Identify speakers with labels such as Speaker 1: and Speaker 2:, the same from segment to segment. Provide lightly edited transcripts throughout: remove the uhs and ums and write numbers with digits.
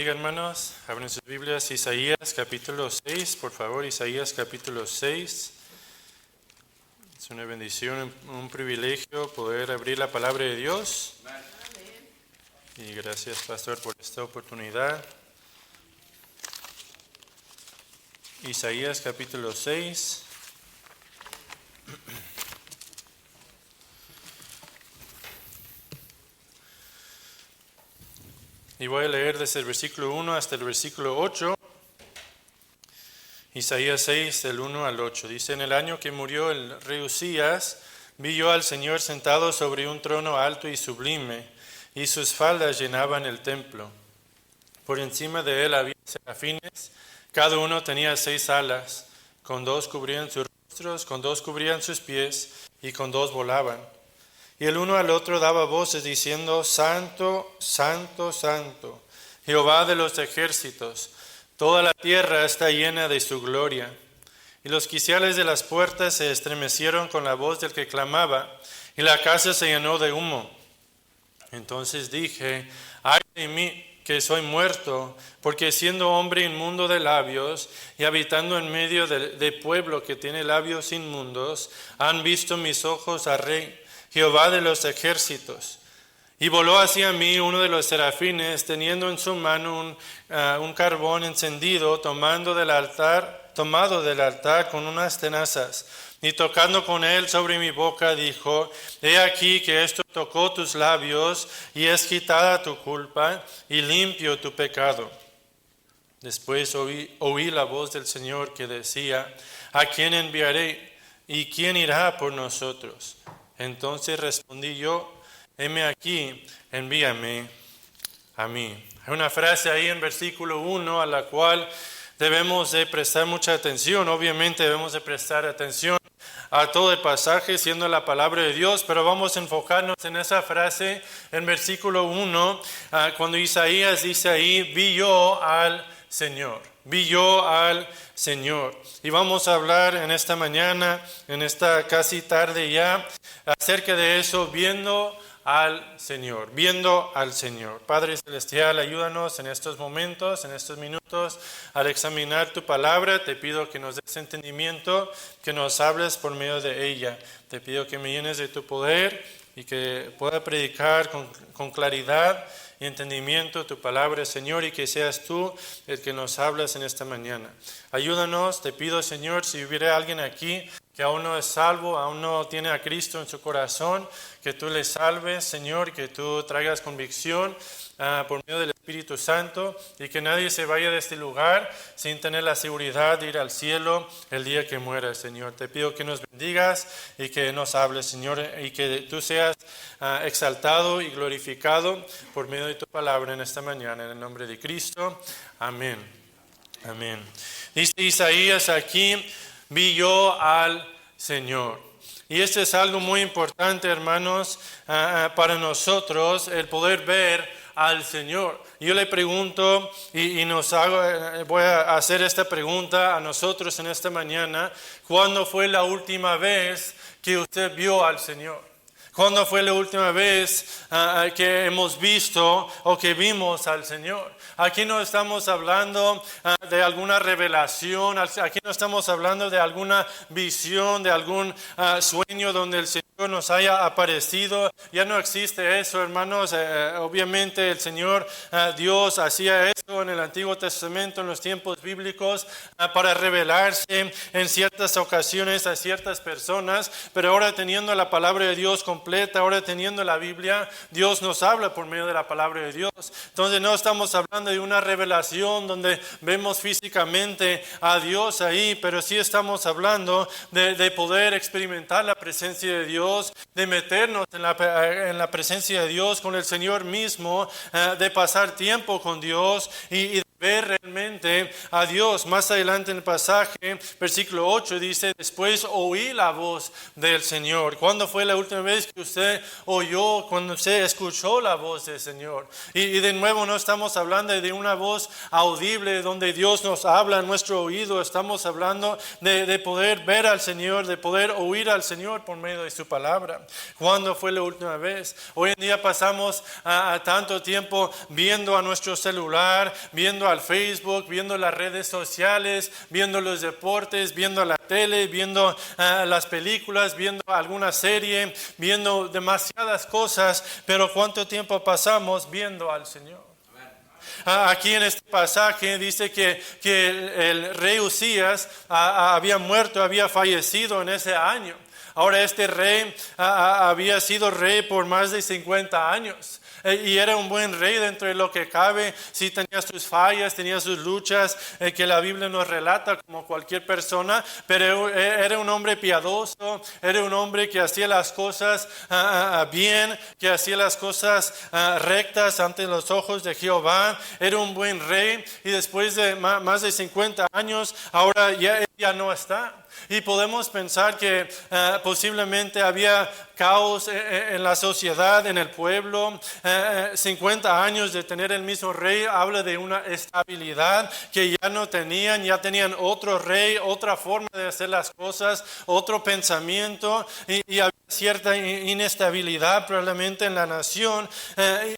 Speaker 1: Diga, hermanos, abren sus Biblias, Isaías capítulo 6, por favor, Isaías capítulo 6. Es una bendición, un privilegio poder abrir la palabra de Dios. Y gracias, pastor, por esta oportunidad. Isaías capítulo 6. Y voy a leer desde el versículo 1 hasta el versículo 8. Isaías 6, del 1 al 8. Dice: en el año que murió el rey Uzías, vi yo al Señor sentado sobre un trono alto y sublime, y sus faldas llenaban el templo. Por encima de él había serafines, cada uno tenía 6 alas, con 2 cubrían sus rostros, con 2 cubrían sus pies, y con 2 volaban. Y el uno al otro daba voces diciendo: Santo, Santo, Santo, Jehová de los ejércitos, toda la tierra está llena de su gloria. Y los quiciales de las puertas se estremecieron con la voz del que clamaba, y la casa se llenó de humo. Entonces dije: ay de mí, que soy muerto, porque siendo hombre inmundo de labios, y habitando en medio de pueblo que tiene labios inmundos, han visto mis ojos al Rey, Jehová de los ejércitos. Y voló hacia mí uno de los serafines, teniendo en su mano un carbón encendido, tomado del altar con unas tenazas. Y tocando con él sobre mi boca, dijo: he aquí que esto tocó tus labios, y es quitada tu culpa, y limpio tu pecado. Después oí la voz del Señor que decía: ¿a quién enviaré? ¿Y quién irá por nosotros? Entonces respondí yo: heme aquí, envíame a mí. Hay una frase ahí en versículo 1 a la cual debemos de prestar mucha atención. Obviamente debemos de prestar atención a todo el pasaje, siendo la palabra de Dios, pero vamos a enfocarnos en esa frase en versículo 1, cuando Isaías dice ahí: vi yo al Señor. Vi yo al Señor. Y vamos a hablar en esta mañana, en esta casi tarde ya, acerca de eso, viendo al Señor, viendo al Señor. Padre Celestial, ayúdanos en estos momentos, en estos minutos, al examinar tu palabra. Te pido que nos des entendimiento, que nos hables por medio de ella. Te pido que me llenes de tu poder y que pueda predicar con claridad y entendimiento tu palabra, Señor, y que seas tú el que nos hablas en esta mañana. Ayúdanos, te pido, Señor, si hubiera alguien aquí que aún no es salvo, aún no tiene a Cristo en su corazón, que tú le salves, Señor, que tú traigas convicción por medio del Espíritu Santo, y que nadie se vaya de este lugar sin tener la seguridad de ir al cielo el día que muera, Señor. Te pido que nos bendigas y que nos hables, Señor, y que tú seas exaltado y glorificado por medio de tu palabra en esta mañana, en el nombre de Cristo. Amén. Amén. Dice Isaías aquí: vi yo al Señor. Y esto es algo muy importante, hermanos, para nosotros, el poder ver al Señor. Yo le pregunto, voy a hacer esta pregunta a nosotros en esta mañana: ¿cuándo fue la última vez que usted vio al Señor? ¿Cuándo fue la última vez que hemos visto o que vimos al Señor? Aquí no estamos hablando de alguna revelación, aquí no estamos hablando de alguna visión, de algún sueño donde el Señor nos haya aparecido. Ya no existe eso, hermanos. Obviamente el Señor Dios hacía eso en el Antiguo Testamento, en los tiempos bíblicos, para revelarse en ciertas ocasiones a ciertas personas, pero ahora teniendo la palabra de Dios completa, ahora teniendo la Biblia, Dios nos habla por medio de la palabra de Dios. Entonces no estamos hablando de una revelación donde vemos físicamente a Dios ahí, pero sí estamos hablando de poder experimentar la presencia de Dios, de meternos en la presencia de Dios con el Señor mismo, de pasar tiempo con Dios y ver realmente a Dios. Más adelante en el pasaje, versículo 8 dice, después oí la voz del Señor. ¿Cuándo fue la última vez que usted oyó, cuando usted escuchó la voz del Señor? Y de nuevo no estamos hablando de una voz audible donde Dios nos habla en nuestro oído. Estamos hablando de poder ver al Señor, de poder oír al Señor por medio de su palabra. ¿Cuándo fue la última vez? Hoy en día pasamos a tanto tiempo viendo a nuestro celular, viendo al Facebook, viendo las redes sociales, viendo los deportes, viendo la tele, viendo las películas, viendo alguna serie, viendo demasiadas cosas, pero ¿cuánto tiempo pasamos viendo al Señor? Aquí en este pasaje dice que el rey Uzías había muerto, había fallecido en ese año. Ahora este rey había sido rey por más de 50 años. Y era un buen rey dentro de lo que cabe. Sí tenía sus fallas, tenía sus luchas, que la Biblia nos relata como cualquier persona, pero era un hombre piadoso, era un hombre que hacía las cosas bien, que hacía las cosas rectas ante los ojos de Jehová. Era un buen rey, y después de más de 50 años, ahora ya no está. Y podemos pensar que posiblemente había caos en la sociedad, en el pueblo. 50 años de tener el mismo rey habla de una estabilidad que ya no tenían. Ya tenían otro rey, otra forma de hacer las cosas, otro pensamiento, y había cierta inestabilidad probablemente en la nación.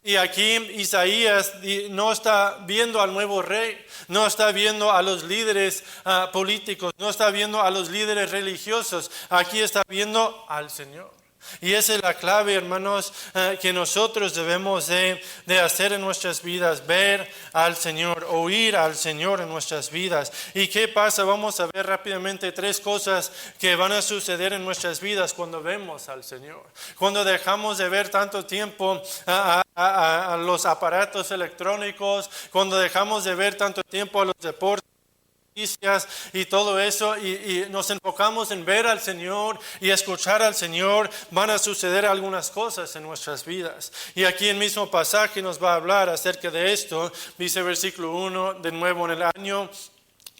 Speaker 1: Y aquí Isaías no está viendo al nuevo rey, no está viendo a los líderes políticos, no está viendo a los líderes religiosos. Aquí está viendo al Señor. Y esa es la clave, hermanos, que nosotros debemos de hacer en nuestras vidas: ver al Señor, oír al Señor en nuestras vidas. ¿Y qué pasa? Vamos a ver rápidamente 3 cosas que van a suceder en nuestras vidas cuando vemos al Señor. Cuando dejamos de ver tanto tiempo a los aparatos electrónicos, cuando dejamos de ver tanto tiempo a los deportes y todo eso, y nos enfocamos en ver al Señor y escuchar al Señor, van a suceder algunas cosas en nuestras vidas. Y aquí el mismo pasaje nos va a hablar acerca de esto. Dice versículo 1, de nuevo: en el año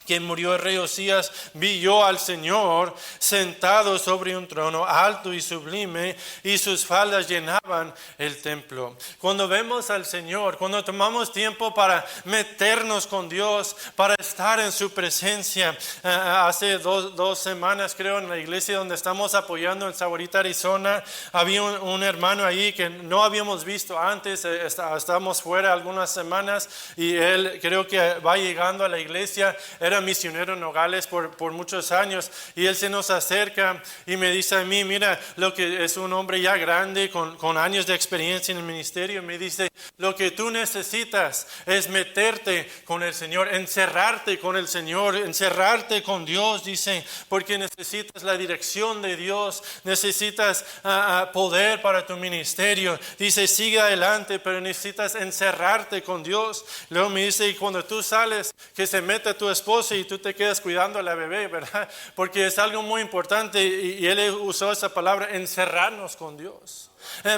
Speaker 1: que murió el rey Uzías, vi yo al Señor sentado sobre un trono alto y sublime, y sus faldas llenaban el templo. Cuando vemos al Señor, cuando tomamos tiempo para meternos con Dios, para estar en su presencia, hace dos semanas creo, en la iglesia donde estamos apoyando en Sahuarita, Arizona, había un hermano ahí que no habíamos visto antes. Estábamos fuera algunas semanas, y él creo que va llegando a la iglesia. Era misionero en Nogales por muchos años, y él se nos acerca y me dice a mí: mira, lo que es un hombre ya grande con años de experiencia en el ministerio, me dice: lo que tú necesitas es meterte con el Señor, encerrarte con el Señor, encerrarte con Dios, dice, porque necesitas la dirección de Dios, necesitas poder para tu ministerio. Dice: sigue adelante, pero necesitas encerrarte con Dios. Luego me dice: y cuando tú sales, que se meta tu esposa y tú te quedas cuidando a la bebé, ¿verdad? Porque es algo muy importante, y él usó esa palabra: encerrarnos con Dios.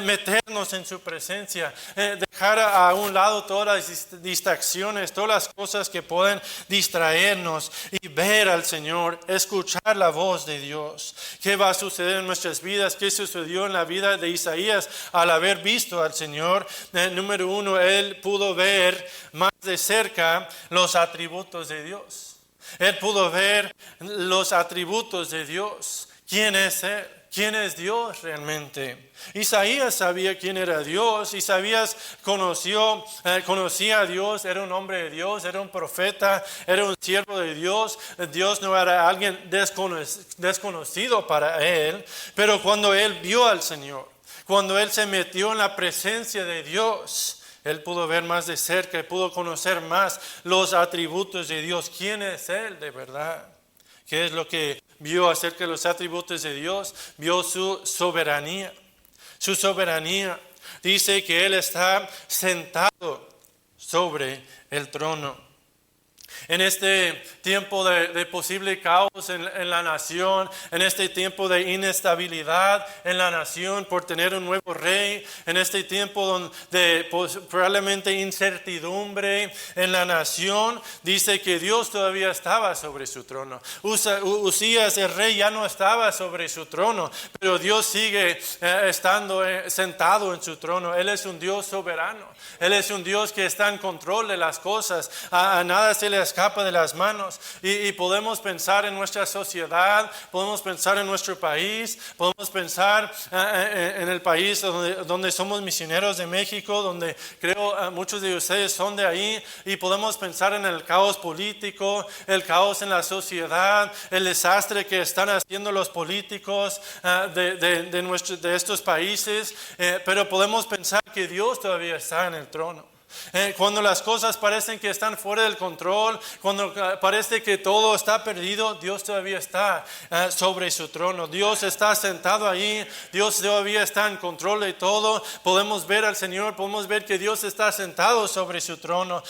Speaker 1: Meternos en su presencia, dejar a un lado todas las distracciones, todas las cosas que pueden distraernos, y ver al Señor, escuchar la voz de Dios. ¿Qué va a suceder en nuestras vidas? ¿Qué sucedió en la vida de Isaías al haber visto al Señor? Número 1, él pudo ver más de cerca los atributos de Dios. Él pudo ver los atributos de Dios. ¿Quién es Él? ¿Quién es Dios realmente? Isaías sabía quién era Dios. Isaías conocía a Dios, era un hombre de Dios, era un profeta, era un siervo de Dios. Dios no era alguien desconocido para él, pero cuando él vio al Señor, cuando él se metió en la presencia de Dios, él pudo ver más de cerca, pudo conocer más los atributos de Dios. ¿Quién es Él de verdad? ¿Qué es lo que vio acerca de los atributos de Dios? Vio su soberanía. Su soberanía. Dice que Él está sentado sobre el trono. En este tiempo de posible caos en la nación, en este tiempo de inestabilidad en la nación por tener un nuevo rey, en este tiempo de probablemente incertidumbre en la nación, dice que Dios todavía estaba sobre su trono. Usías, el rey, ya no estaba sobre su trono, pero Dios sigue estando sentado en su trono. Él es un Dios soberano. Él es un Dios que está en control de las cosas. A nada se le escapa de las manos. Y podemos pensar en nuestra sociedad, podemos pensar en nuestro país, podemos pensar en el país donde somos misioneros de México, donde creo muchos de ustedes son de ahí, y podemos pensar en el caos político, el caos en la sociedad, el desastre que están haciendo los políticos de estos países, pero podemos pensar que Dios todavía está en el trono. Cuando las cosas parecen que están fuera del control, cuando parece que todo está perdido, Dios todavía está sobre su trono. Dios está sentado ahí, Dios todavía está en control de todo. Podemos ver al Señor, podemos ver que Dios está sentado sobre su trono.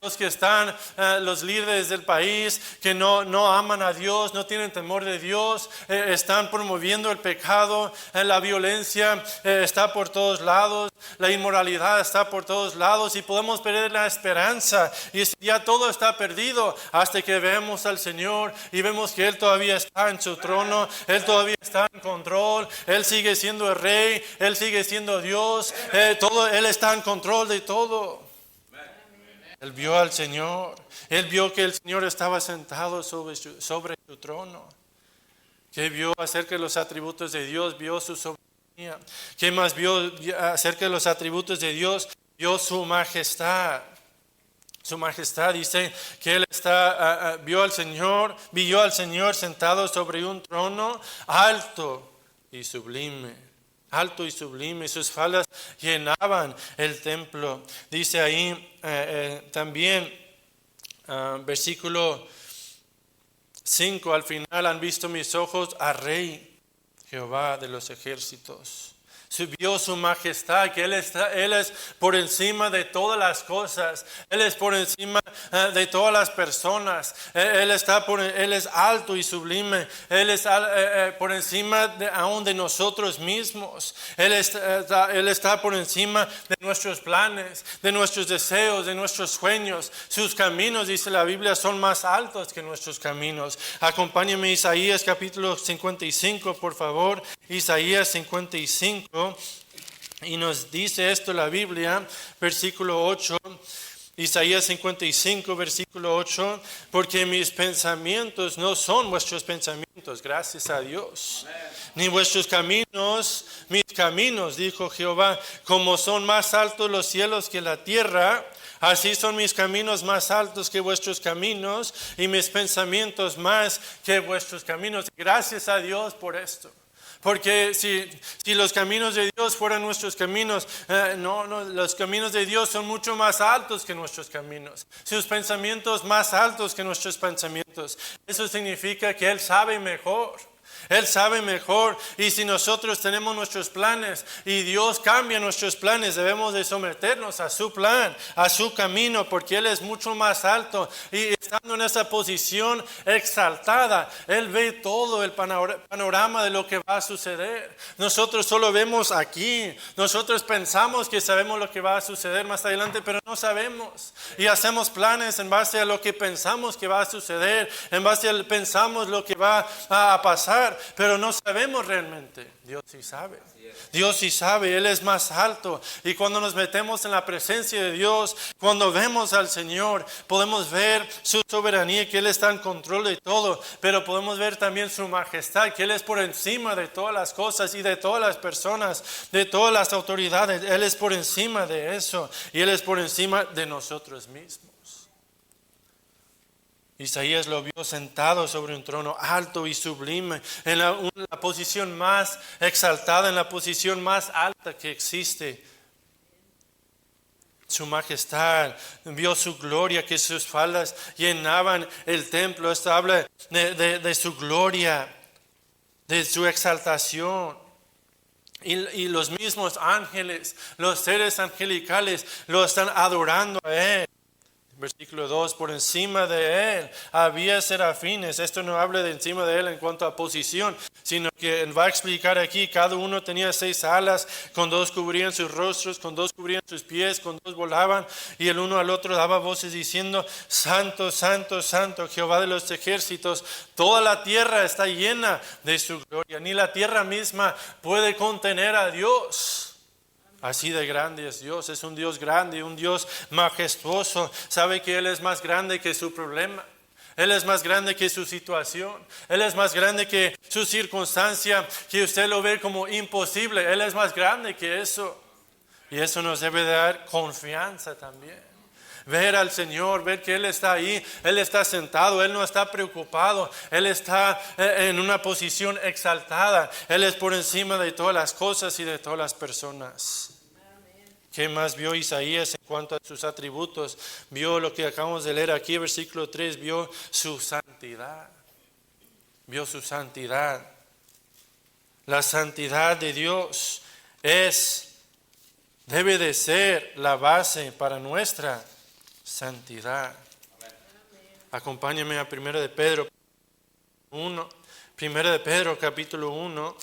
Speaker 1: Los que están, los líderes del país que no aman a Dios, no tienen temor de Dios, están promoviendo el pecado, la violencia está por todos lados, la inmoralidad está por todos lados, y podemos perder la esperanza y ya todo está perdido hasta que vemos al Señor y vemos que Él todavía está en su trono, Él todavía está en control, Él sigue siendo el Rey, Él sigue siendo Dios, Él está en control de todo. Él vio al Señor, Él vio que el Señor estaba sentado sobre su trono, que vio acerca de los atributos de Dios, vio su soberanía. ¿Qué más vio acerca de los atributos de Dios? Vio su majestad. Su majestad dice que Él vio al Señor sentado sobre un trono alto y sublime. Alto y sublime, sus faldas llenaban el templo. Dice ahí también, versículo 5, al final: han visto mis ojos al Rey Jehová de los ejércitos. Vio su majestad, que Él es por encima de todas las cosas, Él es por encima de todas las personas, Él es alto y sublime, Él es por encima aún de nosotros mismos, Él está por encima de nuestros planes, de nuestros deseos, de nuestros sueños. Sus caminos, dice la Biblia, son más altos que nuestros caminos. Acompáñenme a Isaías capítulo 55, por favor. Isaías 55, y nos dice esto la Biblia, versículo 8, Isaías 55, versículo 8: porque mis pensamientos no son vuestros pensamientos, gracias a Dios, ni vuestros caminos, mis caminos, dijo Jehová. Como son más altos los cielos que la tierra, así son mis caminos más altos que vuestros caminos, y mis pensamientos más que vuestros caminos. Gracias a Dios por esto. Porque si los caminos de Dios fueran nuestros caminos, los caminos de Dios son mucho más altos que nuestros caminos. Sus pensamientos más altos que nuestros pensamientos. Eso significa que Él sabe mejor. Él sabe mejor, y si nosotros tenemos nuestros planes y Dios cambia nuestros planes, debemos de someternos a su plan, a su camino, porque Él es mucho más alto, y estando en esa posición exaltada, Él ve todo el panorama de lo que va a suceder. Nosotros solo vemos aquí, nosotros pensamos que sabemos lo que va a suceder más adelante, pero no sabemos, y hacemos planes en base a lo que pensamos que va a suceder, en base a pensamos lo que va a pasar, pero no sabemos realmente. Dios sí sabe. Dios sí sabe, Él es más alto. Y cuando nos metemos en la presencia de Dios, cuando vemos al Señor, podemos ver su soberanía, que Él está en control de todo, pero podemos ver también su majestad, que Él es por encima de todas las cosas y de todas las personas, de todas las autoridades. Él es por encima de eso, y Él es por encima de nosotros mismos. Isaías lo vio sentado sobre un trono alto y sublime, en la posición más exaltada, en la posición más alta que existe. Su majestad, vio su gloria, que sus faldas llenaban el templo. Esto habla de su gloria, de su exaltación. Y los mismos ángeles, los seres angelicales, lo están adorando a Él. Versículo 2, por encima de él había serafines. Esto no habla de encima de él en cuanto a posición, sino que él va a explicar aquí, cada uno tenía 6 alas, con 2 cubrían sus rostros, con 2 cubrían sus pies, con 2 volaban, y el uno al otro daba voces diciendo, Santo, Santo, Santo, Jehová de los ejércitos, toda la tierra está llena de su gloria, ni la tierra misma puede contener a Dios. Así de grande es Dios, es un Dios grande, un Dios majestuoso. Sabe que Él es más grande que su problema, Él es más grande que su situación, Él es más grande que su circunstancia, que usted lo ve como imposible. Él es más grande que eso. Y eso nos debe dar confianza también. Ver al Señor, ver que Él está ahí, Él está sentado, Él no está preocupado, Él está en una posición exaltada, Él es por encima de todas las cosas y de todas las personas. ¿Qué más vio Isaías en cuanto a sus atributos? Vio lo que acabamos de leer aquí, versículo 3, vio su santidad. Vio su santidad. La santidad de Dios debe de ser la base para nuestra santidad. Acompáñame a 1 de Pedro 1, 1 de Pedro capítulo 1.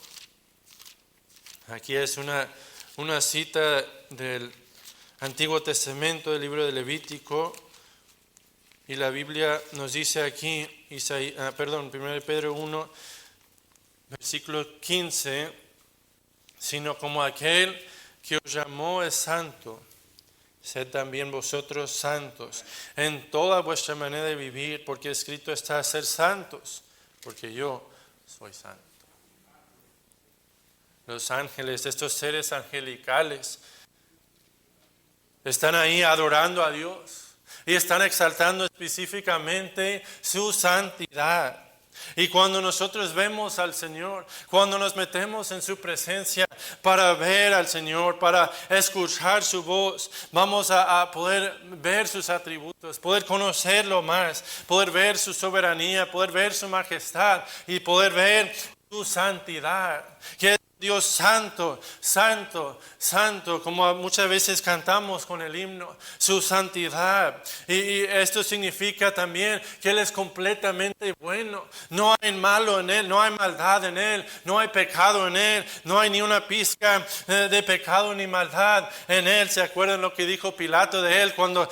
Speaker 1: Aquí es una cita del Antiguo Testamento, del libro de Levítico, y la Biblia nos dice aquí, 1 de Pedro 1, versículo 15, sino como aquel que os llamó es santo, sed también vosotros santos en toda vuestra manera de vivir, porque escrito está, ser santos, porque yo soy santo. Los ángeles, estos seres angelicales, están ahí adorando a Dios y están exaltando específicamente su santidad. Y cuando nosotros vemos al Señor, cuando nos metemos en su presencia para ver al Señor, para escuchar su voz, vamos a poder ver sus atributos, poder conocerlo más, poder ver su soberanía, poder ver su majestad y poder ver su santidad, que es Dios santo, santo, santo, como muchas veces cantamos con el himno, su santidad. Y esto significa también que Él es completamente bueno. No hay malo en Él, no hay maldad en Él, no hay pecado en Él, no hay ni una pizca de pecado ni maldad en Él. ¿Se acuerdan lo que dijo Pilato de Él cuando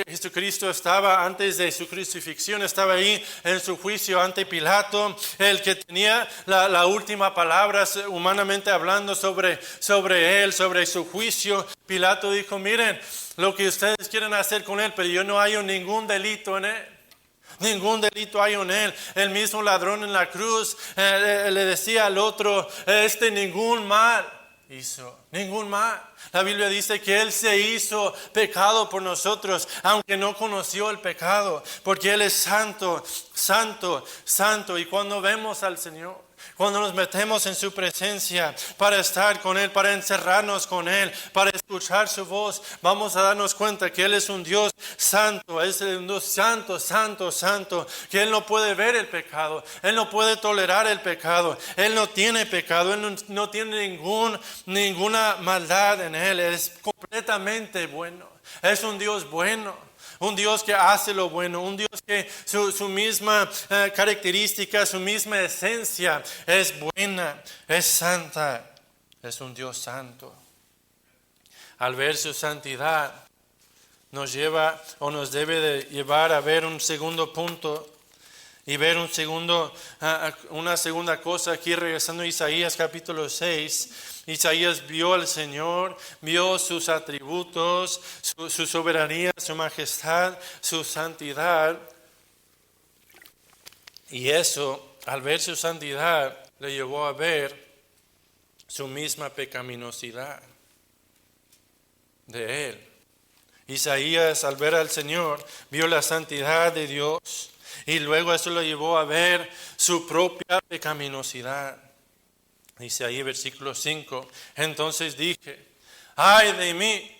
Speaker 1: Jesucristo estaba antes de su crucifixión, estaba ahí en su juicio ante Pilato, el que tenía la última palabra humanamente hablando sobre él, sobre su juicio? Pilato dijo, miren lo que ustedes quieren hacer con él, pero yo no hallo ningún delito en él. Ningún delito hay en él. El mismo ladrón en la cruz le decía al otro, ningún mal hizo, ningún mal. La Biblia dice que Él se hizo pecado por nosotros, aunque no conoció el pecado, porque Él es santo, santo, santo. Y cuando vemos al Señor, cuando nos metemos en su presencia para estar con Él, para encerrarnos con Él, para escuchar su voz, vamos a darnos cuenta que Él es un Dios santo, es un Dios santo, santo, santo, que Él no puede ver el pecado, Él no puede tolerar el pecado, Él no tiene pecado, Él no tiene ninguna maldad en Él, es completamente bueno, es un Dios bueno. Un Dios que hace lo bueno, un Dios que su misma característica, su misma esencia es buena, es santa, es un Dios santo. Al ver su santidad, nos lleva o nos debe de llevar a ver un segundo punto y ver una segunda cosa aquí, regresando a Isaías capítulo 6. Isaías vio al Señor, vio sus atributos, su soberanía, su majestad, su santidad. Y eso, al ver su santidad, le llevó a ver su misma pecaminosidad de él. Isaías, al ver al Señor, vio la santidad de Dios y luego eso lo llevó a ver su propia pecaminosidad. Dice ahí versículo 5, entonces dije, ay de mí,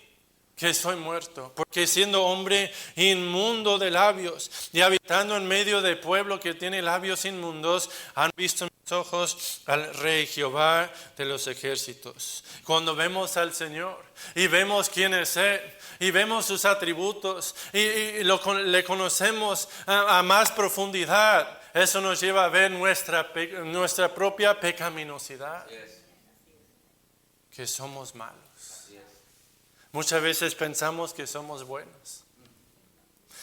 Speaker 1: que soy muerto, porque siendo hombre inmundo de labios y habitando en medio de pueblo que tiene labios inmundos, han visto mis ojos al Rey Jehová de los ejércitos. Cuando vemos al Señor y vemos quién es Él y vemos sus atributos y le conocemos a más profundidad, eso nos lleva a ver nuestra propia pecaminosidad, que somos malos. Muchas veces pensamos que somos buenos.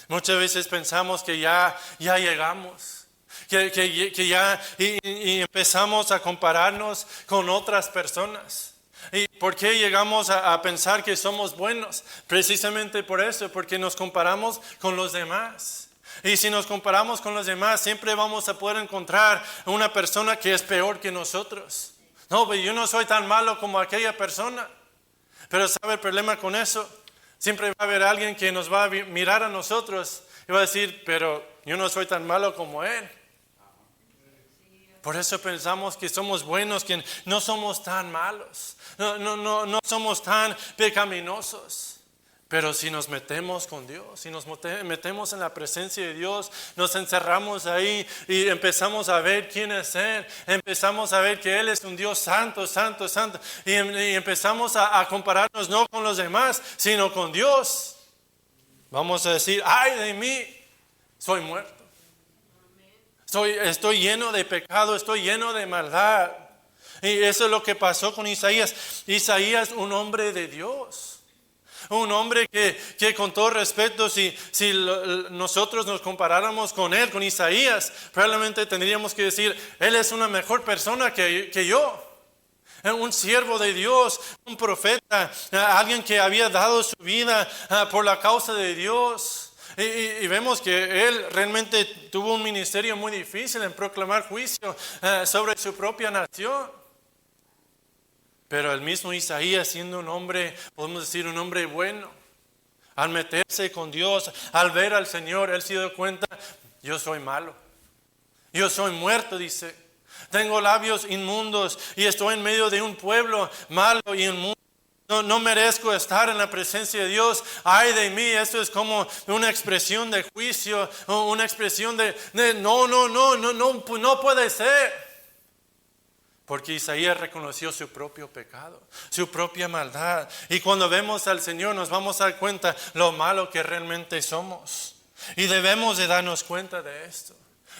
Speaker 1: Muchas veces pensamos que ya llegamos. Que ya y empezamos a compararnos con otras personas. ¿Y por qué llegamos a pensar que somos buenos? Precisamente por eso, porque nos comparamos con los demás. Y si nos comparamos con los demás, siempre vamos a poder encontrar una persona que es peor que nosotros. No, yo no soy tan malo como aquella persona. Pero ¿sabe el problema con eso? Siempre va a haber alguien que nos va a mirar a nosotros y va a decir, pero yo no soy tan malo como él. Por eso pensamos que somos buenos, que no somos tan malos, no somos tan pecaminosos. Pero si nos metemos con Dios, si nos metemos en la presencia de Dios, nos encerramos ahí y empezamos a ver quién es Él, empezamos a ver que Él es un Dios santo, santo, santo, y empezamos a compararnos no con los demás, sino con Dios. Vamos a decir, ay de mí, soy muerto. Estoy lleno de pecado, estoy lleno de maldad. Y eso es lo que pasó con Isaías. Isaías, un hombre de Dios. Un hombre que con todo respeto, si nosotros nos comparáramos con él, con Isaías, probablemente tendríamos que decir, él es una mejor persona que yo. Un siervo de Dios, un profeta, alguien que había dado su vida por la causa de Dios. Y vemos que él realmente tuvo un ministerio muy difícil en proclamar juicio sobre su propia nación. Pero el mismo Isaías, siendo un hombre, podemos decir un hombre bueno, al meterse con Dios, al ver al Señor, él se dio cuenta, yo soy malo, yo soy muerto, dice, tengo labios inmundos y estoy en medio de un pueblo malo y inmundo. No merezco estar en la presencia de Dios. Ay de mí, esto es como una expresión de juicio, una expresión de no puede ser. Porque Isaías reconoció su propio pecado, su propia maldad. Y cuando vemos al Señor nos vamos a dar cuenta lo malo que realmente somos. Y debemos de darnos cuenta de esto.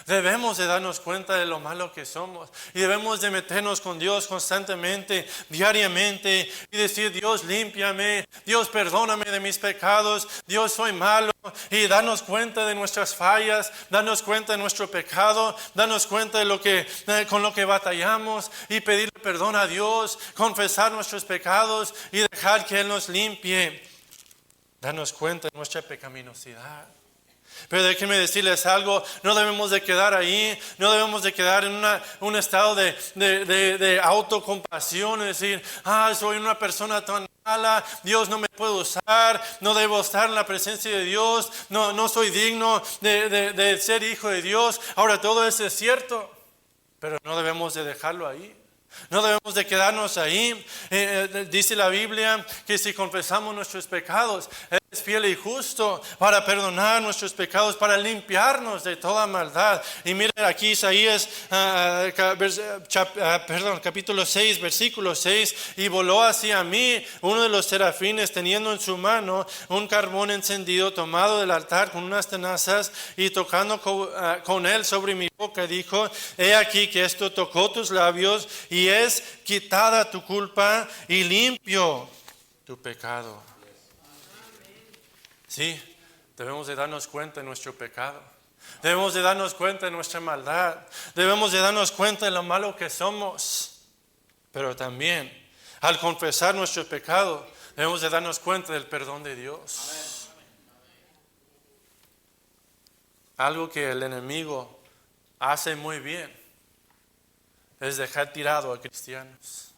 Speaker 1: Debemos de darnos cuenta de lo malo que somos. Y debemos de meternos con Dios constantemente, diariamente. Y decir, Dios, límpiame. Dios, perdóname de mis pecados. Dios, soy malo. Y darnos cuenta de nuestras fallas. Darnos cuenta de nuestro pecado. Darnos cuenta de con lo que batallamos. Y pedirle perdón a Dios. Confesar nuestros pecados. Y dejar que Él nos limpie. Darnos cuenta de nuestra pecaminosidad. Pero déjenme decirles algo, no debemos de quedar ahí, no debemos de quedar en un estado de autocompasión, es decir, soy una persona tan mala, Dios no me puede usar, no debo estar en la presencia de Dios, no soy digno de ser hijo de Dios. Ahora todo eso es cierto, pero no debemos de dejarlo ahí. No debemos de quedarnos ahí. Dice la Biblia que si confesamos nuestros pecados, Él es fiel y justo para perdonar nuestros pecados, para limpiarnos de toda maldad. Y miren aquí Isaías, capítulo 6, versículo 6. Y voló hacia mí uno de los serafines teniendo en su mano un carbón encendido tomado del altar con unas tenazas y tocando con él sobre mi boca, dijo, he aquí que esto tocó tus labios y es quitada tu culpa y limpio tu pecado. Sí, debemos de darnos cuenta de nuestro pecado. Debemos de darnos cuenta de nuestra maldad. Debemos de darnos cuenta de lo malo que somos. Pero también, al confesar nuestro pecado, debemos de darnos cuenta del perdón de Dios. Algo que el enemigo hace muy bien es dejar tirado a cristianos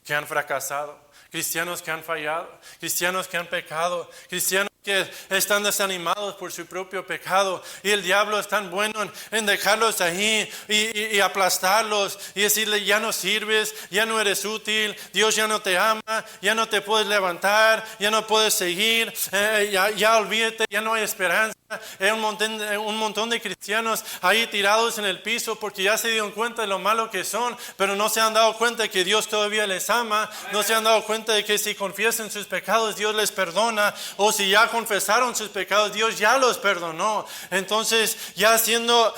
Speaker 1: que han fracasado, cristianos que han fallado, cristianos que han pecado, cristianos que están desanimados por su propio pecado y el diablo es tan bueno en dejarlos ahí y aplastarlos y decirle ya no sirves, ya no eres útil, Dios ya no te ama, ya no te puedes levantar, ya no puedes seguir, ya olvídate, ya no hay esperanza. Hay un montón de cristianos ahí tirados en el piso porque ya se dieron cuenta de lo malo que son, pero no se han dado cuenta de que Dios todavía les ama, no se han dado cuenta de que si confiesan sus pecados Dios les perdona, o si ya confesaron sus pecados Dios ya los perdonó. Entonces ya siendo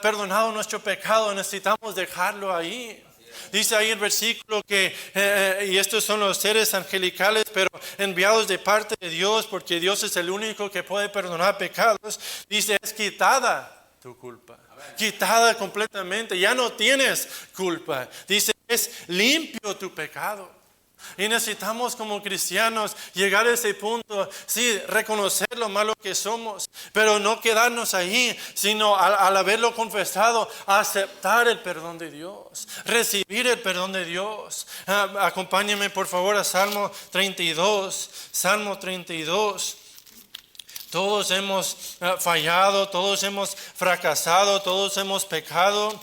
Speaker 1: perdonado nuestro pecado necesitamos dejarlo ahí. Dice ahí el versículo que, y estos son los seres angelicales, pero enviados de parte de Dios, porque Dios es el único que puede perdonar pecados. Dice, es quitada tu culpa, quitada completamente, ya no tienes culpa. Dice, es limpio tu pecado. Y necesitamos como cristianos llegar a ese punto, sí, reconocer lo malo que somos, pero no quedarnos ahí, sino al haberlo confesado, aceptar el perdón de Dios, recibir el perdón de Dios. Acompáñenme por favor a Salmo 32, Salmo 32. Todos hemos fallado, todos hemos fracasado, todos hemos pecado.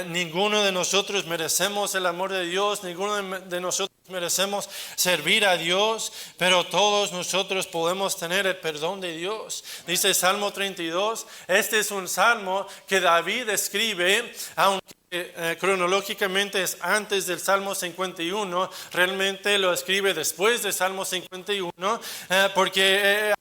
Speaker 1: Ninguno de nosotros merecemos el amor de Dios, ninguno de nosotros merecemos servir a Dios, pero todos nosotros podemos tener el perdón de Dios. Dice Salmo 32, este es un salmo que David escribe, aunque cronológicamente es antes del Salmo 51, realmente lo escribe después del Salmo 51, porque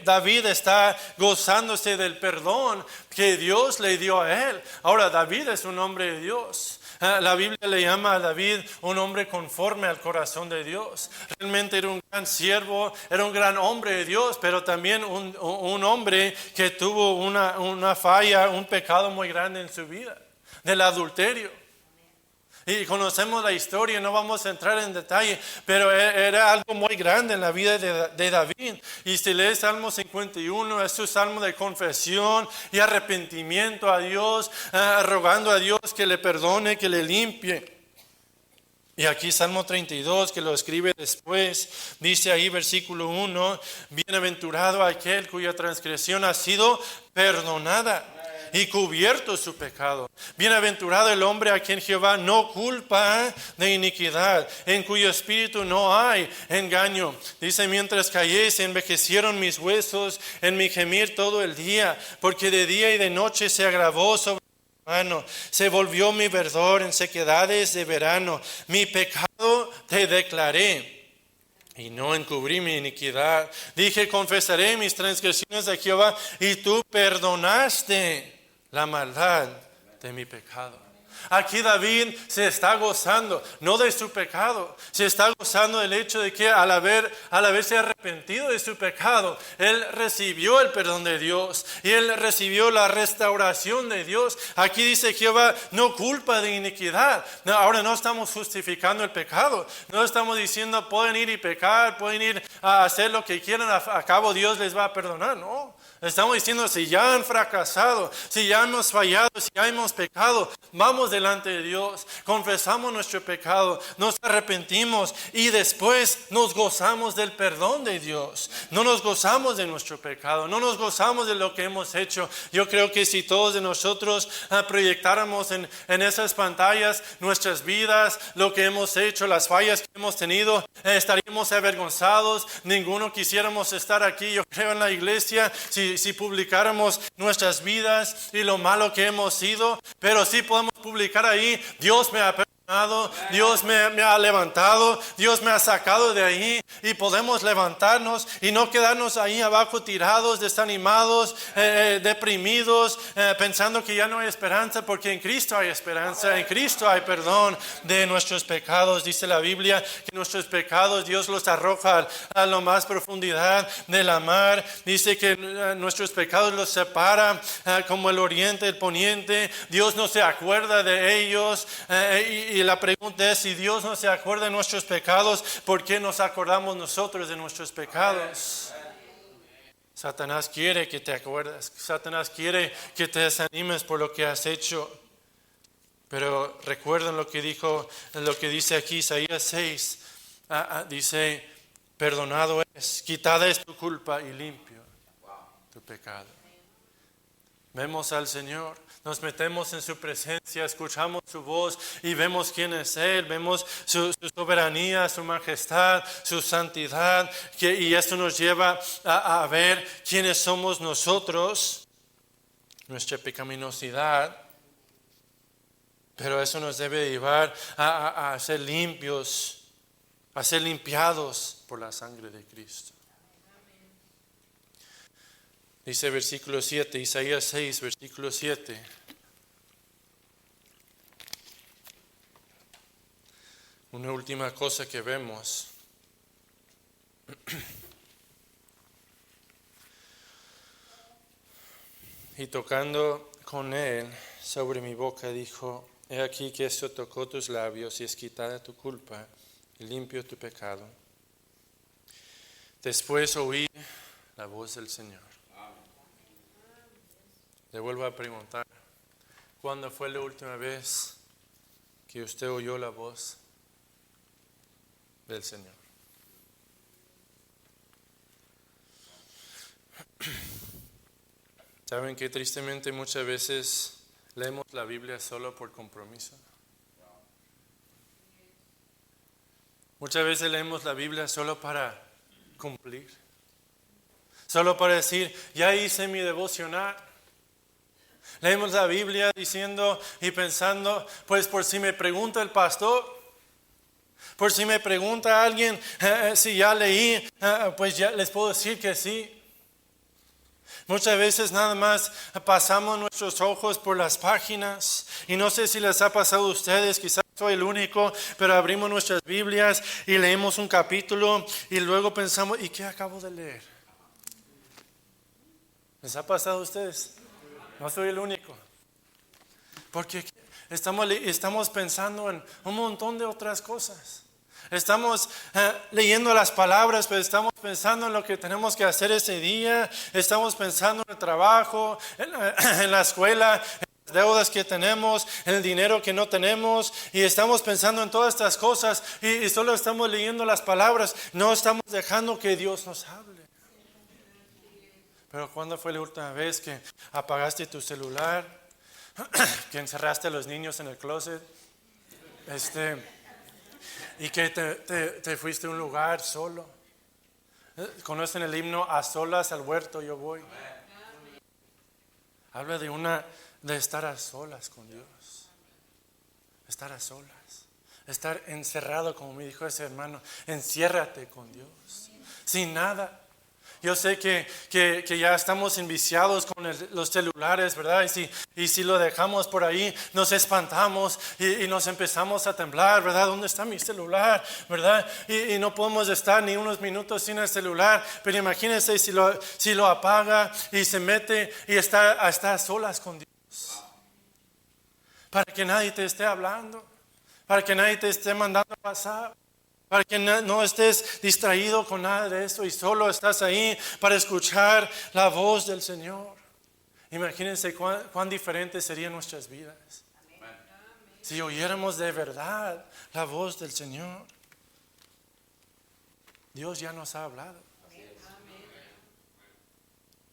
Speaker 1: David está gozándose del perdón que Dios le dio a él. Ahora David es un hombre de Dios. La Biblia le llama a David un hombre conforme al corazón de Dios. Realmente era un gran siervo, era un gran hombre de Dios, pero también un hombre que tuvo una falla, un pecado muy grande en su vida, del adulterio. Y conocemos la historia, no vamos a entrar en detalle, pero era algo muy grande en la vida de David. Y si lees Salmo 51, es su salmo de confesión y arrepentimiento a Dios, rogando a Dios que le perdone, que le limpie. Y aquí Salmo 32, que lo escribe después, dice ahí versículo 1, bienaventurado aquel cuya transgresión ha sido perdonada y cubierto su pecado. Bienaventurado el hombre a quien Jehová no culpa de iniquidad, en cuyo espíritu no hay engaño. Dice, mientras callé se envejecieron mis huesos en mi gemir todo el día, porque de día y de noche se agravó sobre mi mano. Se volvió mi verdor en sequedades de verano. Mi pecado te declaré y no encubrí mi iniquidad. Dije, confesaré mis transgresiones a Jehová, y tú perdonaste la maldad de mi pecado. Aquí David se está gozando, no de su pecado, se está gozando del hecho de que al haberse arrepentido de su pecado, él recibió el perdón de Dios y él recibió la restauración de Dios. Aquí dice Jehová, no culpa de iniquidad. No, ahora no estamos justificando el pecado, no estamos diciendo pueden ir y pecar, pueden ir a hacer lo que quieran, a cabo Dios les va a perdonar, no. Estamos diciendo, si ya han fracasado, si ya hemos fallado, si ya hemos pecado, vamos delante de Dios, confesamos nuestro pecado, nos arrepentimos y después nos gozamos del perdón de Dios. No nos gozamos de nuestro pecado, no nos gozamos de lo que hemos hecho. Yo creo que si todos de nosotros proyectáramos en esas pantallas nuestras vidas, lo que hemos hecho, las fallas que hemos tenido, estaríamos avergonzados. Ninguno quisiéramos estar aquí, yo creo, en la iglesia, si publicáramos nuestras vidas y lo malo que hemos sido, pero sí podemos publicar ahí, Dios me ha perdonado, Dios me ha levantado, Dios me ha sacado de ahí, y podemos levantarnos y no quedarnos ahí abajo tirados, desanimados, deprimidos, pensando que ya no hay esperanza, porque en Cristo hay esperanza, en Cristo hay perdón de nuestros pecados. Dice la Biblia que nuestros pecados Dios los arroja a la más profundidad de la mar. Dice que nuestros pecados los separa como el oriente del poniente. Dios no se acuerda de ellos, y la pregunta es, si Dios no se acuerda de nuestros pecados, ¿por qué nos acordamos nosotros de nuestros pecados? Satanás quiere que te acuerdes, Satanás quiere que te desanimes por lo que has hecho. Pero recuerden lo que dice aquí Isaías 6, dice, perdonado es, quitada es tu culpa y limpio tu pecado. Vemos al Señor, nos metemos en su presencia, escuchamos su voz y vemos quién es Él, vemos su soberanía, su majestad, su santidad, y esto nos lleva a ver quiénes somos nosotros, nuestra pecaminosidad, pero eso nos debe llevar a ser limpios, a ser limpiados por la sangre de Cristo. Dice versículo 7, Isaías 6, versículo 7. Una última cosa que vemos. Y tocando con él sobre mi boca dijo, he aquí que esto tocó tus labios y es quitada tu culpa y limpio tu pecado. Después oí la voz del Señor. Le vuelvo a preguntar, ¿cuándo fue la última vez que usted oyó la voz del Señor? ¿Saben que tristemente muchas veces leemos la Biblia solo por compromiso? Muchas veces leemos la Biblia solo para cumplir. Solo para decir, ya hice mi devocional. Leemos la Biblia diciendo y pensando, pues por si me pregunta el pastor, por si me pregunta alguien si ya leí, pues ya les puedo decir que sí. Muchas veces nada más pasamos nuestros ojos por las páginas y no sé si les ha pasado a ustedes, quizás soy el único, pero abrimos nuestras Biblias y leemos un capítulo y luego pensamos, ¿y qué acabo de leer? ¿Les ha pasado a ustedes? No soy el único. Porque estamos pensando en un montón de otras cosas. Estamos leyendo las palabras, pero estamos pensando en lo que tenemos que hacer ese día. Estamos pensando en el trabajo, en la escuela, en las deudas que tenemos, en el dinero que no tenemos. Y estamos pensando en todas estas cosas y solo estamos leyendo las palabras. No estamos dejando que Dios nos hable. Pero ¿cuándo fue la última vez que apagaste tu celular? Que encerraste a los niños en el closet? Y que te fuiste a un lugar solo. ¿Conocen el himno A solas al huerto yo voy? Habla de estar a solas con Dios. Estar a solas. Estar encerrado, como me dijo ese hermano. Enciérrate con Dios. Sin nada. Yo sé que ya estamos enviciados con los celulares, ¿verdad? Y si lo dejamos por ahí, nos espantamos y nos empezamos a temblar, ¿verdad? ¿Dónde está mi celular? ¿Verdad? Y no podemos estar ni unos minutos sin el celular. Pero imagínense si lo apaga y se mete y está a solas con Dios. Para que nadie te esté hablando. Para que nadie te esté mandando a pasar. Para que no estés distraído con nada de esto y solo estás ahí para escuchar la voz del Señor. Imagínense cuán diferentes serían nuestras vidas. Si oyéramos de verdad la voz del Señor. Dios ya nos ha hablado.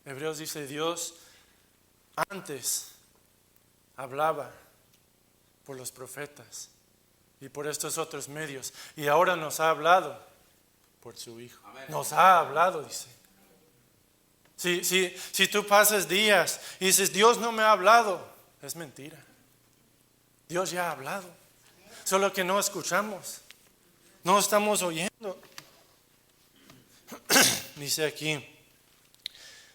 Speaker 1: Hebreos dice, Dios antes hablaba por los profetas y por estos otros medios. Y ahora nos ha hablado por su Hijo. Amén. Nos ha hablado, dice. Si tú pasas días y dices, Dios no me ha hablado, es mentira. Dios ya ha hablado. Solo que no escuchamos. No estamos oyendo. Dice aquí,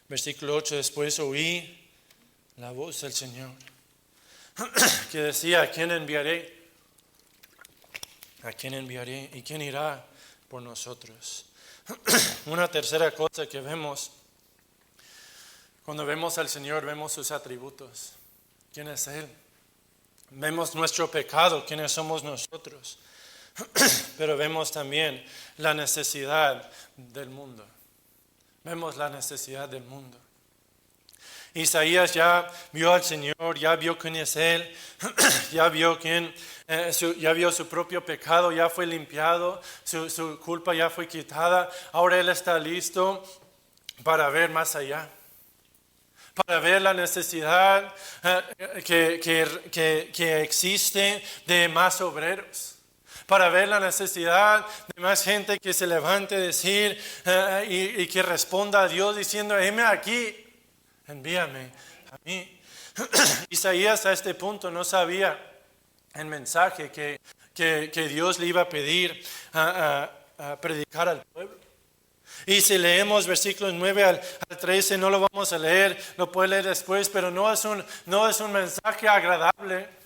Speaker 1: versículo 8, después oí la voz del Señor. Que decía, ¿a quién enviaré? ¿A quién enviaré? ¿Y quién irá por nosotros? Una tercera cosa que vemos, cuando vemos al Señor, vemos sus atributos. ¿Quién es Él? Vemos nuestro pecado, quiénes somos nosotros. Pero vemos también la necesidad del mundo. Vemos la necesidad del mundo. Isaías ya vio al Señor, ya vio quién es Él, ya vio ya vio su propio pecado, ya fue limpiado, su culpa ya fue quitada. Ahora Él está listo para ver más allá, para ver la necesidad que existe de más obreros, para ver la necesidad de más gente que se levante a decir y que responda a Dios diciendo, heme aquí, envíame a mí. Isaías a este punto no sabía el mensaje que Dios le iba a pedir a predicar al pueblo. Y si leemos versículos 9 al 13, no lo vamos a leer, lo puede leer después, pero no es un mensaje agradable.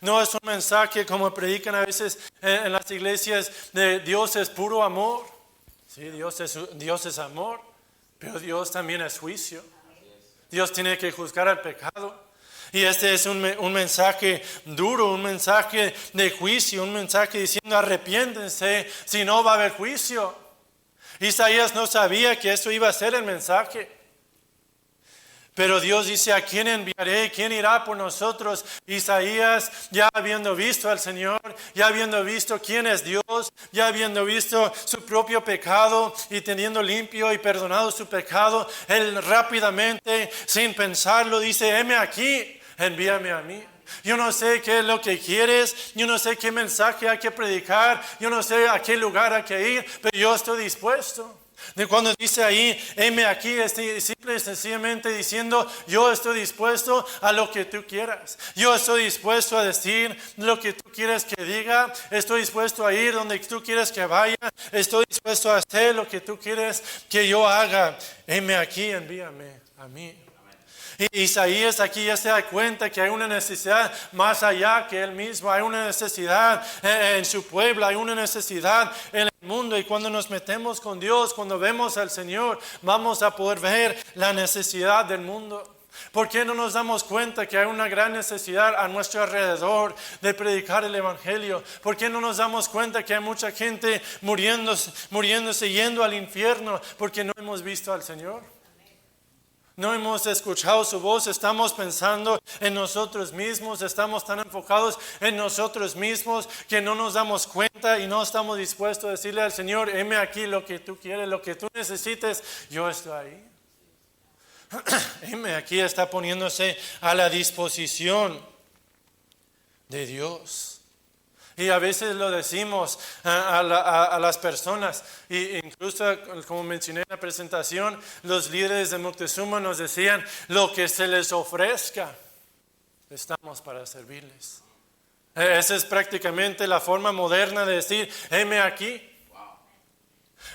Speaker 1: No es un mensaje como predican a veces en las iglesias de Dios es puro amor. Sí, Dios es amor, pero Dios también es juicio. Dios tiene que juzgar al pecado. Y este es un mensaje duro, un mensaje de juicio, un mensaje diciendo arrepiéntense, si no va a haber juicio. Isaías no sabía que eso iba a ser el mensaje. Pero Dios dice, ¿a quién enviaré? ¿Quién irá por nosotros? Isaías, ya habiendo visto al Señor, ya habiendo visto quién es Dios, ya habiendo visto su propio pecado y teniendo limpio y perdonado su pecado, él rápidamente, sin pensarlo, dice, heme aquí, envíame a mí. Yo no sé qué es lo que quieres, yo no sé qué mensaje hay que predicar, yo no sé a qué lugar hay que ir, pero yo estoy dispuesto. De cuando dice ahí, heme aquí, es simple y sencillamente diciendo, yo estoy dispuesto a lo que tú quieras. Yo estoy dispuesto a decir lo que tú quieres que diga. Estoy dispuesto a ir donde tú quieres que vaya. Estoy dispuesto a hacer lo que tú quieres que yo haga. Heme aquí, envíame a mí. Y Isaías aquí ya se da cuenta que hay una necesidad más allá que él mismo, hay una necesidad en su pueblo, hay una necesidad en el mundo, y cuando nos metemos con Dios, cuando vemos al Señor, vamos a poder ver la necesidad del mundo. ¿Por qué no nos damos cuenta que hay una gran necesidad a nuestro alrededor de predicar el Evangelio? ¿Por qué no nos damos cuenta que hay mucha gente muriéndose yendo al infierno porque no hemos visto al Señor? No hemos escuchado su voz, estamos pensando en nosotros mismos, estamos tan enfocados en nosotros mismos que no nos damos cuenta y no estamos dispuestos a decirle al Señor, heme aquí lo que tú quieres, lo que tú necesites, yo estoy ahí. Heme aquí, está poniéndose a la disposición de Dios. Y a veces lo decimos a las personas, e incluso como mencioné en la presentación, los líderes de Moctezuma nos decían, lo que se les ofrezca, estamos para servirles. Esa es prácticamente la forma moderna de decir, heme aquí.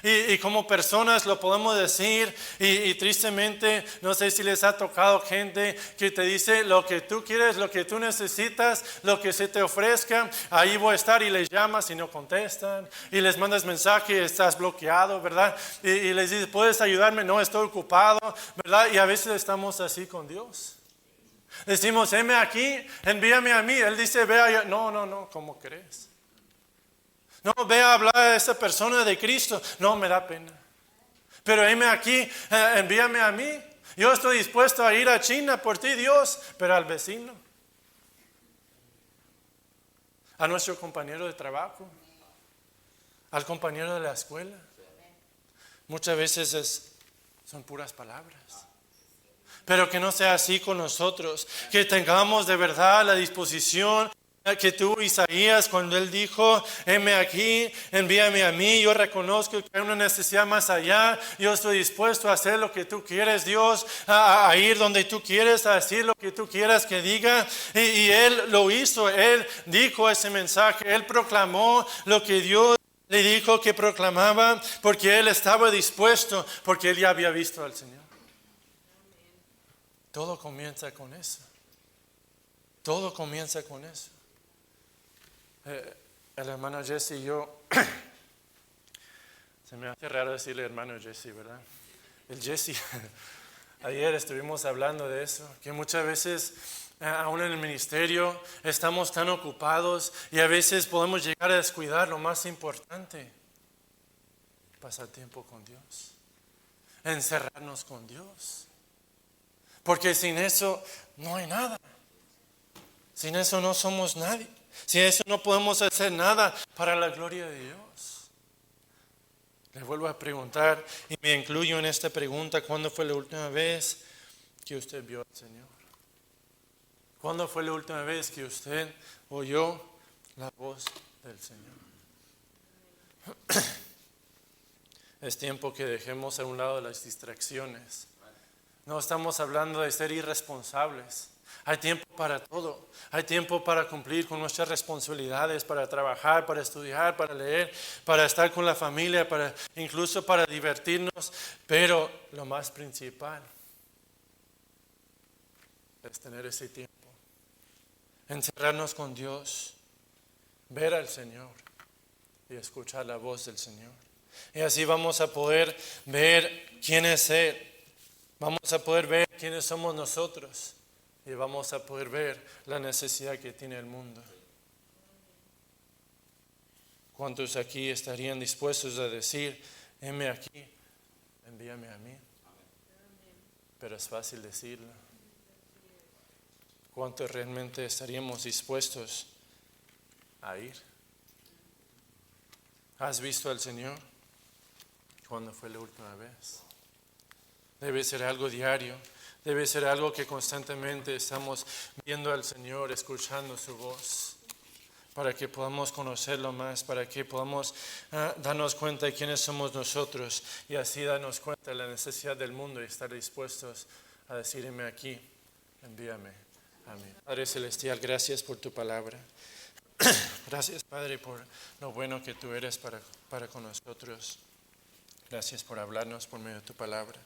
Speaker 1: Y como personas lo podemos decir y tristemente no sé si les ha tocado gente que te dice lo que tú quieres, lo que tú necesitas, lo que se te ofrezca, ahí voy a estar, y les llamas y no contestan y les mandas mensaje y estás bloqueado, ¿verdad? Y les dices, ¿puedes ayudarme? No, estoy ocupado, ¿verdad? Y a veces estamos así con Dios. Decimos, heme aquí, envíame a mí. Él dice, ve allá. No, ¿cómo crees? No, ve a hablar a esa persona de Cristo. No, me da pena. Pero heme aquí, envíame a mí. Yo estoy dispuesto a ir a China por ti, Dios, pero al vecino, a nuestro compañero de trabajo, al compañero de la escuela. Muchas veces son puras palabras. Pero que no sea así con nosotros, que tengamos de verdad la disposición que tuvo Isaías cuando él dijo, heme aquí, envíame a mí. Yo reconozco que hay una necesidad más allá, yo estoy dispuesto a hacer lo que tú quieres, Dios, a ir donde tú quieres, a decir lo que tú quieras que diga. Y él lo hizo, él dijo ese mensaje, él proclamó lo que Dios le dijo que proclamaba, porque él estaba dispuesto, porque él ya había visto al Señor. Todo comienza con eso. Todo comienza con eso. El hermano Jesse y yo, se me hace raro decirle hermano Jesse, ¿verdad? El Jesse, ayer estuvimos hablando de eso, que muchas veces, aún en el ministerio, estamos tan ocupados y a veces podemos llegar a descuidar lo más importante, pasar tiempo con Dios, encerrarnos con Dios. Porque sin eso no hay nada. Sin eso no somos nadie. Sin eso no podemos hacer nada para la gloria de Dios. Le vuelvo a preguntar y me incluyo en esta pregunta: ¿cuándo fue la última vez que usted vio al Señor? ¿Cuándo fue la última vez que usted oyó la voz del Señor? Es tiempo que dejemos a un lado las distracciones. No estamos hablando de ser irresponsables. Hay tiempo para todo. Hay tiempo para cumplir con nuestras responsabilidades, para trabajar, para estudiar, para leer, para estar con la familia, incluso para divertirnos. Pero lo más principal es tener ese tiempo. Encerrarnos con Dios, ver al Señor y escuchar la voz del Señor. Y así vamos a poder ver quién es Él. Vamos a poder ver quiénes somos nosotros. Y vamos a poder ver la necesidad que tiene el mundo. ¿Cuántos aquí estarían dispuestos a decir: heme aquí, envíame a mí? Pero es fácil decirlo. ¿Cuántos realmente estaríamos dispuestos a ir? ¿Has visto al Señor? ¿Cuándo fue la última vez? Debe ser algo diario. Debe ser algo que constantemente estamos viendo al Señor, escuchando su voz, para que podamos conocerlo más, para que podamos darnos cuenta de quiénes somos nosotros y así darnos cuenta de la necesidad del mundo y estar dispuestos a decir: heme aquí, envíame a mí. Padre Celestial, gracias por tu palabra. Gracias, Padre, por lo bueno que tú eres para con nosotros. Gracias por hablarnos por medio de tu palabra.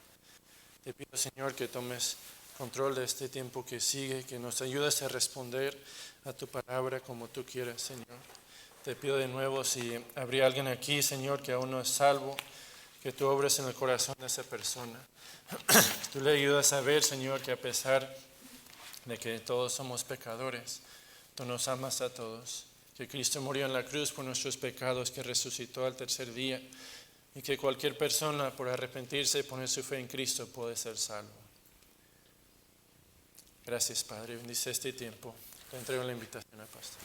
Speaker 1: Te pido, Señor, que tomes control de este tiempo que sigue, que nos ayudes a responder a tu palabra como tú quieras, Señor. Te pido de nuevo, si habría alguien aquí, Señor, que aún no es salvo, que tú obres en el corazón de esa persona. Tú le ayudas a ver, Señor, que a pesar de que todos somos pecadores, tú nos amas a todos, que Cristo murió en la cruz por nuestros pecados, que resucitó al tercer día, y que cualquier persona, por arrepentirse y poner su fe en Cristo, puede ser salvo. Gracias, Padre. Bendice este tiempo. Te entrego la invitación al pastor.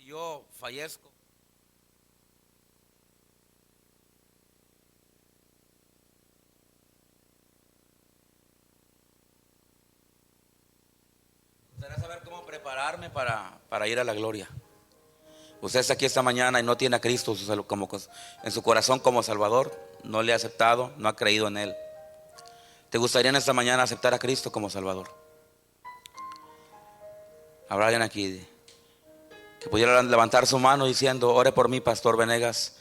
Speaker 2: Yo fallezco, me gustaría saber cómo prepararme para ir a la gloria. Usted está aquí esta mañana y no tiene a Cristo en su corazón como Salvador, no le ha aceptado, no ha creído en Él. ¿Te gustaría en esta mañana aceptar a Cristo como Salvador? ¿Habrá alguien aquí que pudiera levantar su mano diciendo: ore por mí, Pastor Venegas,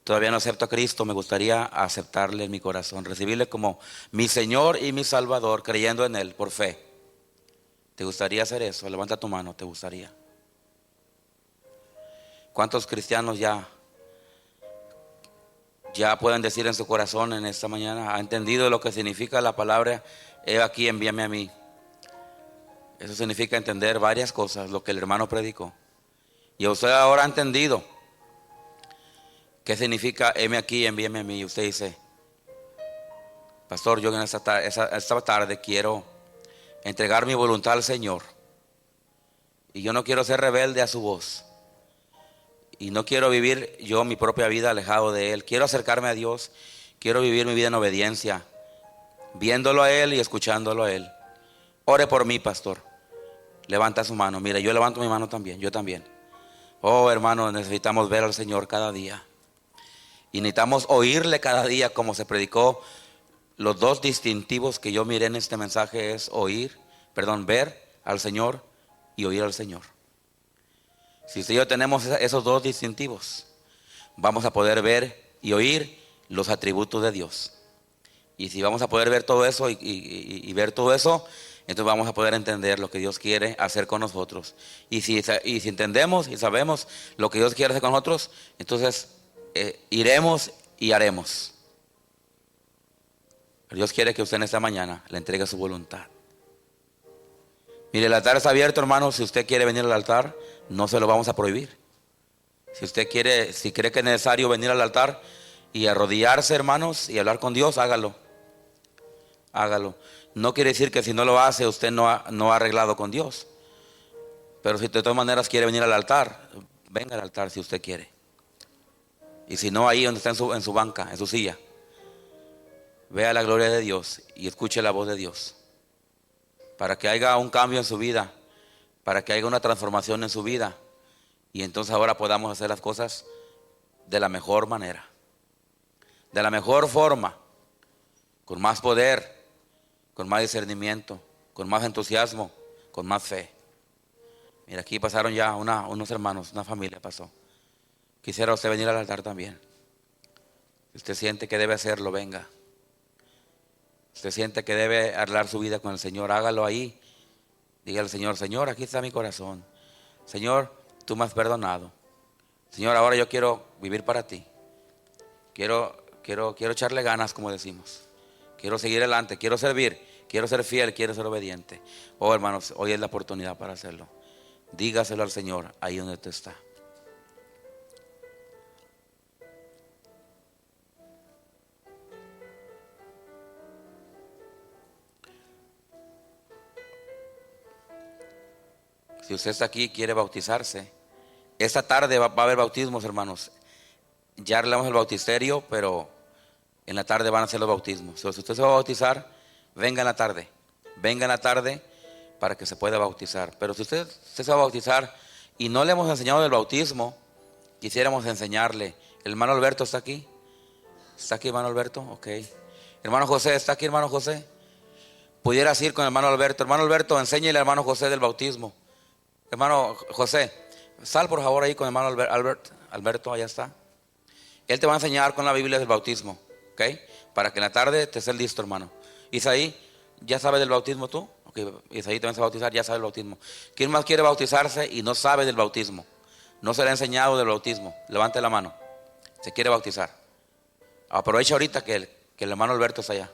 Speaker 2: todavía no acepto a Cristo, me gustaría aceptarle en mi corazón, recibirle como mi Señor y mi Salvador, creyendo en Él por fe? ¿Te gustaría hacer eso? Levanta tu mano. ¿Te gustaría? ¿Cuántos cristianos ya pueden decir en su corazón en esta mañana: ha entendido lo que significa la palabra he aquí, envíame a mí? Eso significa entender varias cosas, lo que el hermano predicó. Y usted ahora ha entendido qué significa heme aquí, envíame a mí. Y usted dice: Pastor, yo en esta tarde quiero entregar mi voluntad al Señor, y yo no quiero ser rebelde a su voz, y no quiero vivir yo mi propia vida alejado de Él. Quiero acercarme a Dios, quiero vivir mi vida en obediencia, viéndolo a Él y escuchándolo a Él. Ore por mí, pastor. Levanta su mano. Mira, yo levanto mi mano también, yo también. Oh, hermano, necesitamos ver al Señor cada día, y necesitamos oírle cada día, como se predicó. Los dos distintivos que yo miré en este mensaje es ver al Señor y oír al Señor. Si usted y yo tenemos esos dos distintivos, vamos a poder ver y oír los atributos de Dios. Y si vamos a poder ver todo eso y ver todo eso, entonces vamos a poder entender lo que Dios quiere hacer con nosotros. Y si entendemos y sabemos lo que Dios quiere hacer con nosotros, entonces iremos y haremos. Pero Dios quiere que usted en esta mañana le entregue su voluntad. Mire, el altar está abierto, hermano. Si usted quiere venir al altar, no se lo vamos a prohibir. Si usted quiere, si cree que es necesario venir al altar y arrodillarse, hermanos, y hablar con Dios, hágalo. Hágalo. No quiere decir que si no lo hace, usted no ha arreglado con Dios. Pero si de todas maneras quiere venir al altar, venga al altar si usted quiere. Y si no, ahí donde está en su banca, en su silla, vea la gloria de Dios y escuche la voz de Dios. Para que haya un cambio en su vida, para que haya una transformación en su vida. Y entonces ahora podamos hacer las cosas de la mejor manera, de la mejor forma, con más poder, con más discernimiento, con más entusiasmo, con más fe. Mira, aquí pasaron ya unos hermanos, una familia pasó. Quisiera usted venir al altar también. Si usted siente que debe hacerlo, venga. Usted siente que debe arreglar su vida con el Señor, hágalo ahí. Dígale al Señor: Señor, aquí está mi corazón. Señor, tú me has perdonado. Señor, ahora yo quiero vivir para ti. Quiero echarle ganas, como decimos. Quiero seguir adelante, quiero servir, quiero ser fiel, quiero ser obediente. Oh, hermanos, hoy es la oportunidad para hacerlo. Dígaselo al Señor ahí donde usted está. Si usted está aquí y quiere bautizarse, esta tarde va a haber bautismos, hermanos. Ya arreglamos el bautisterio, pero en la tarde van a ser los bautismos. Si usted se va a bautizar, venga en la tarde. Venga en la tarde para que se pueda bautizar. Pero si usted se va a bautizar y no le hemos enseñado del bautismo, quisiéramos enseñarle. ¿El hermano Alberto está aquí? ¿Está aquí, hermano Alberto? Ok. Hermano José, ¿está aquí, hermano José? Pudieras ir con el hermano Alberto. Hermano Alberto, enséñele al hermano José del bautismo. Hermano José, sal por favor ahí con el hermano Alberto, allá está. Él te va a enseñar con la Biblia del bautismo, ¿ok? Para que en la tarde te estés listo, hermano. Isaí, ¿ya sabes del bautismo tú? Ok, Isaí también se va a bautizar, ya sabe el bautismo. ¿Quién más quiere bautizarse y no sabe del bautismo? No se le ha enseñado del bautismo. Levante la mano. Se quiere bautizar. Aprovecha ahorita que el hermano Alberto está allá.